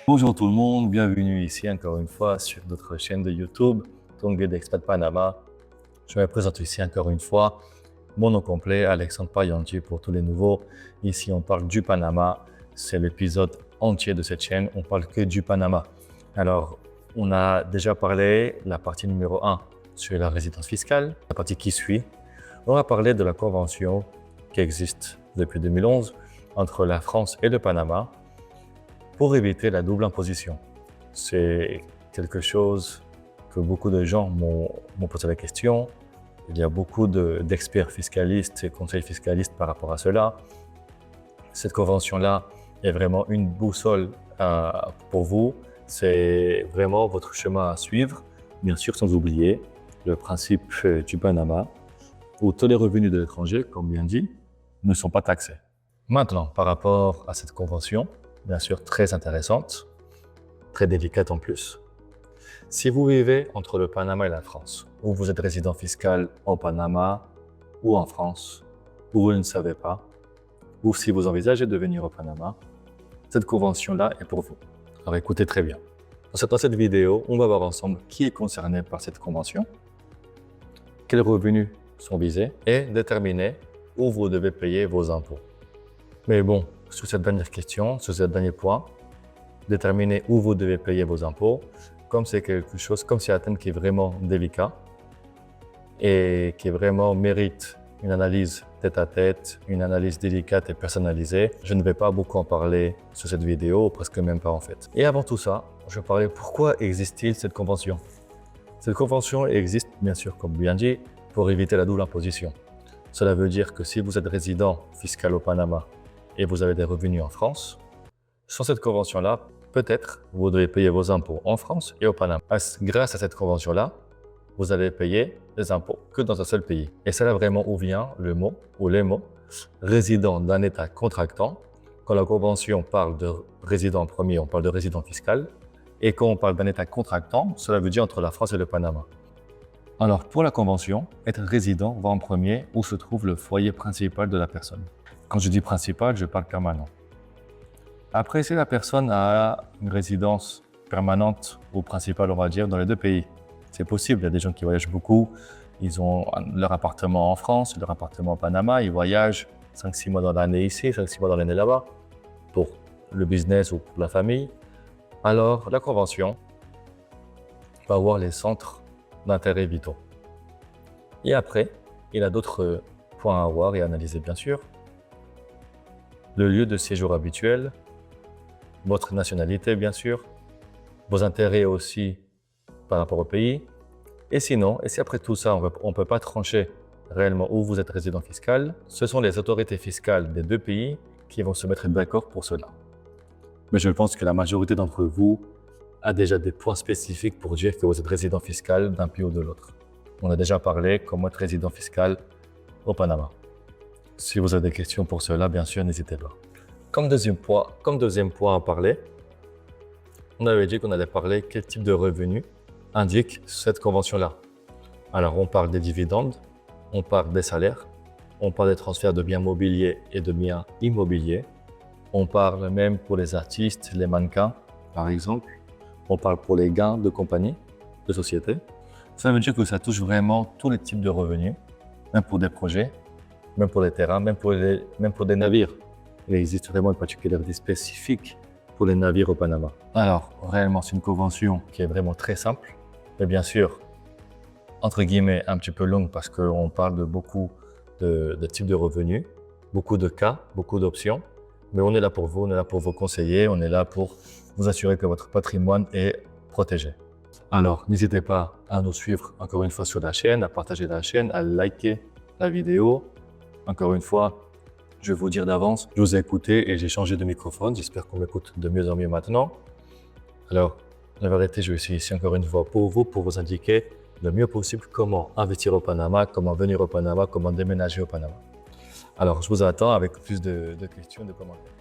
Bonjour tout le monde, bienvenue ici encore une fois sur notre chaîne de YouTube, ton guide d'expat Panama. Je me présente ici encore une fois. Mon nom complet, Alexandre Payanti pour tous les nouveaux. Ici, on parle du Panama. C'est l'épisode entier de cette chaîne. On parle que du Panama. Alors, on a déjà parlé la partie numéro 1 sur la résidence fiscale. La partie qui suit, on va parler de la convention qui existe depuis 2011 entre la France et le Panama pour éviter la double imposition. C'est quelque chose que beaucoup de gens m'ont posé la question. Il y a beaucoup d'experts fiscalistes et conseils fiscalistes par rapport à cela. Cette convention-là est vraiment une boussole pour vous. C'est vraiment votre chemin à suivre, bien sûr sans oublier le principe du Panama, où tous les revenus de l'étranger, comme bien dit, ne sont pas taxés. Maintenant, par rapport à cette convention, bien sûr très intéressante, très délicate en plus. Si vous vivez entre le Panama et la France, ou vous êtes résident fiscal au Panama ou en France, ou vous ne le savez pas, ou si vous envisagez de venir au Panama, cette convention-là est pour vous. Alors écoutez très bien. Dans cette vidéo, on va voir ensemble qui est concerné par cette convention, quels revenus sont visés et déterminer où vous devez payer vos impôts. Mais bon, sur cette dernière question, sur ce dernier point, déterminer où vous devez payer vos impôts, comme c'est quelque chose, comme c'est un thème qui est vraiment délicat et qui vraiment mérite une analyse tête à tête, une analyse délicate et personnalisée. Je ne vais pas beaucoup en parler sur cette vidéo, presque même pas en fait. Et avant tout ça, je vais parler pourquoi existe-t-il cette convention. Cette convention existe, bien sûr, comme bien dit, pour éviter la double imposition. Cela veut dire que si vous êtes résident fiscal au Panama et vous avez des revenus en France, sans cette convention-là, peut-être vous devez payer vos impôts en France et au Panama. Grâce à cette convention-là, vous allez payer les impôts que dans un seul pays. Et c'est là vraiment où vient le mot ou les mots résident d'un État contractant. Quand la convention parle de résident premier, on parle de résident fiscal. Et quand on parle d'un État contractant, cela veut dire entre la France et le Panama. Alors pour la convention, être résident va en premier où se trouve le foyer principal de la personne. Quand je dis principal, je parle permanent. Après, si la personne a une résidence permanente ou principale, on va dire, dans les deux pays, c'est possible. Il y a des gens qui voyagent beaucoup. Ils ont leur appartement en France, leur appartement au Panama. Ils voyagent 5-6 mois dans l'année ici, 5-6 mois dans l'année là-bas pour le business ou pour la famille. Alors, la convention va avoir les centres d'intérêt vitaux. Et après, il y a d'autres points à voir et à analyser, bien sûr. Le lieu de séjour habituel, votre nationalité, bien sûr, vos intérêts aussi par rapport au pays. Et sinon, et si après tout ça, on ne peut pas trancher réellement où vous êtes résident fiscal, ce sont les autorités fiscales des deux pays qui vont se mettre d'accord pour cela. Mais je pense que la majorité d'entre vous a déjà des points spécifiques pour dire que vous êtes résident fiscal d'un pays ou de l'autre. On a déjà parlé comment être résident fiscal au Panama. Si vous avez des questions pour cela, bien sûr, n'hésitez pas. Comme deuxième point à parler, on avait dit qu'on allait parler quel type de revenus indique cette convention-là. Alors, on parle des dividendes, on parle des salaires, on parle des transferts de biens mobiliers et de biens immobiliers, on parle même pour les artistes, les mannequins, par exemple, on parle pour les gains de compagnie, de société. Ça veut dire que ça touche vraiment tous les types de revenus, même pour des projets, même pour les terrains, même pour des navires. Il existe vraiment une particularité spécifique pour les navires au Panama. Alors, réellement, c'est une convention qui est vraiment très simple, mais bien sûr, entre guillemets, un petit peu longue parce qu'on parle de beaucoup de types de revenus, beaucoup de cas, beaucoup d'options. Mais on est là pour vous, on est là pour vous conseiller, on est là pour vous assurer que votre patrimoine est protégé. Alors, n'hésitez pas à nous suivre encore une fois sur la chaîne, à partager la chaîne, à liker la vidéo. Encore une fois, je vais vous dire d'avance, je vous ai écouté et j'ai changé de microphone. J'espère qu'on m'écoute de mieux en mieux maintenant. Alors, la vérité, je suis ici encore une fois pour vous indiquer le mieux possible comment investir au Panama, comment venir au Panama, comment déménager au Panama. Alors, je vous attends avec plus de questions, de commentaires.